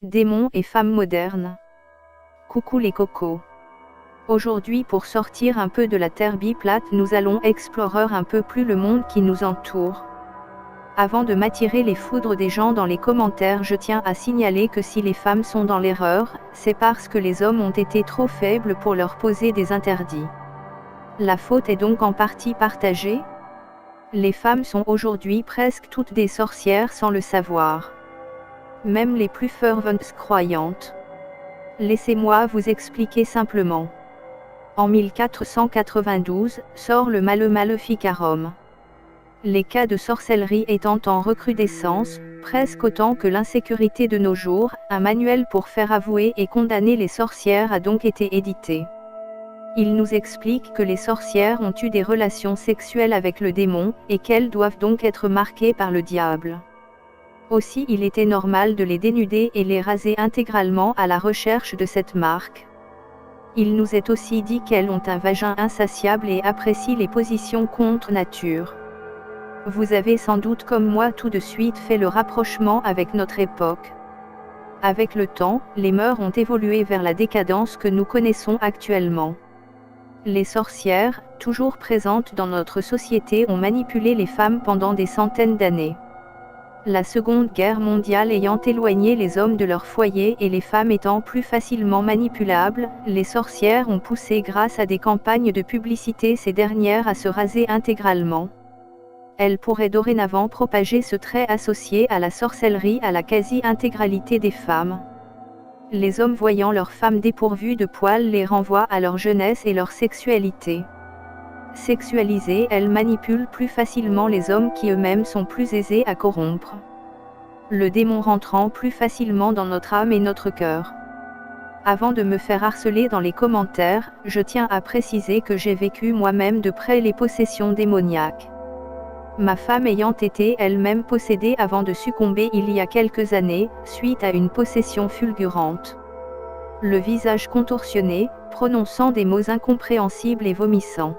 Démons et femmes modernes. Coucou les cocos. Aujourd'hui, pour sortir un peu de la terre biplate, nous allons explorer un peu plus le monde qui nous entoure. Avant de m'attirer les foudres des gens dans les commentaires, je tiens à signaler que si les femmes sont dans l'erreur, c'est parce que les hommes ont été trop faibles pour leur poser des interdits. La faute est donc en partie partagée. Les femmes sont aujourd'hui presque toutes des sorcières sans le savoir. Même les plus ferventes croyantes. Laissez-moi vous expliquer simplement. En 1492, sort le Maleficarum. Les cas de sorcellerie étant en recrudescence, presque autant que l'insécurité de nos jours, un manuel pour faire avouer et condamner les sorcières a donc été édité. Il nous explique que les sorcières ont eu des relations sexuelles avec le démon, et qu'elles doivent donc être marquées par le diable. Aussi il était normal de les dénuder et les raser intégralement à la recherche de cette marque. Il nous est aussi dit qu'elles ont un vagin insatiable et apprécient les positions contre nature. Vous avez sans doute comme moi tout de suite fait le rapprochement avec notre époque. Avec le temps, les mœurs ont évolué vers la décadence que nous connaissons actuellement. Les sorcières, toujours présentes dans notre société, ont manipulé les femmes pendant des centaines d'années. La Seconde Guerre mondiale ayant éloigné les hommes de leur foyer et les femmes étant plus facilement manipulables, les sorcières ont poussé grâce à des campagnes de publicité ces dernières à se raser intégralement. Elles pourraient dorénavant propager ce trait associé à la sorcellerie à la quasi-intégralité des femmes. Les hommes voyant leurs femmes dépourvues de poils les renvoient à leur jeunesse et leur sexualité. Sexualisées, elles manipulent plus facilement les hommes qui eux-mêmes sont plus aisés à corrompre. Le démon rentrant plus facilement dans notre âme et notre cœur. Avant de me faire harceler dans les commentaires, je tiens à préciser que j'ai vécu moi-même de près les possessions démoniaques. Ma femme ayant été elle-même possédée avant de succomber il y a quelques années, suite à une possession fulgurante. Le visage contorsionné, prononçant des mots incompréhensibles et vomissant.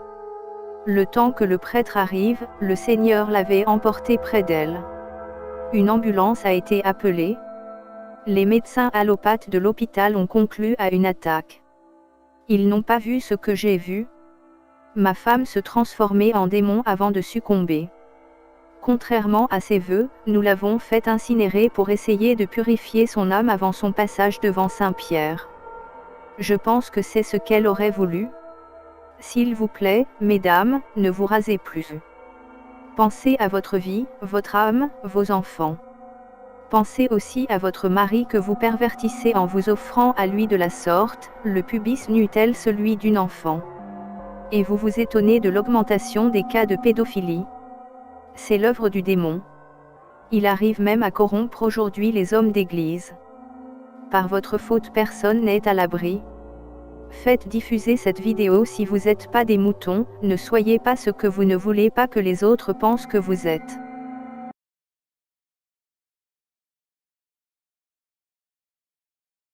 Le temps que le prêtre arrive, le Seigneur l'avait emporté près d'elle. Une ambulance a été appelée. Les médecins allopathes de l'hôpital ont conclu à une attaque. Ils n'ont pas vu ce que j'ai vu. Ma femme se transformait en démon avant de succomber. Contrairement à ses vœux, nous l'avons fait incinérer pour essayer de purifier son âme avant son passage devant Saint-Pierre. Je pense que c'est ce qu'elle aurait voulu. S'il vous plaît, mesdames, ne vous rasez plus. Pensez à votre vie, votre âme, vos enfants. Pensez aussi à votre mari que vous pervertissez en vous offrant à lui de la sorte, le pubis nu-tel celui d'une enfant. Et vous vous étonnez de l'augmentation des cas de pédophilie. C'est l'œuvre du démon. Il arrive même à corrompre aujourd'hui les hommes d'église. Par votre faute, personne n'est à l'abri. Faites diffuser cette vidéo si vous n'êtes pas des moutons, ne soyez pas ce que vous ne voulez pas que les autres pensent que vous êtes.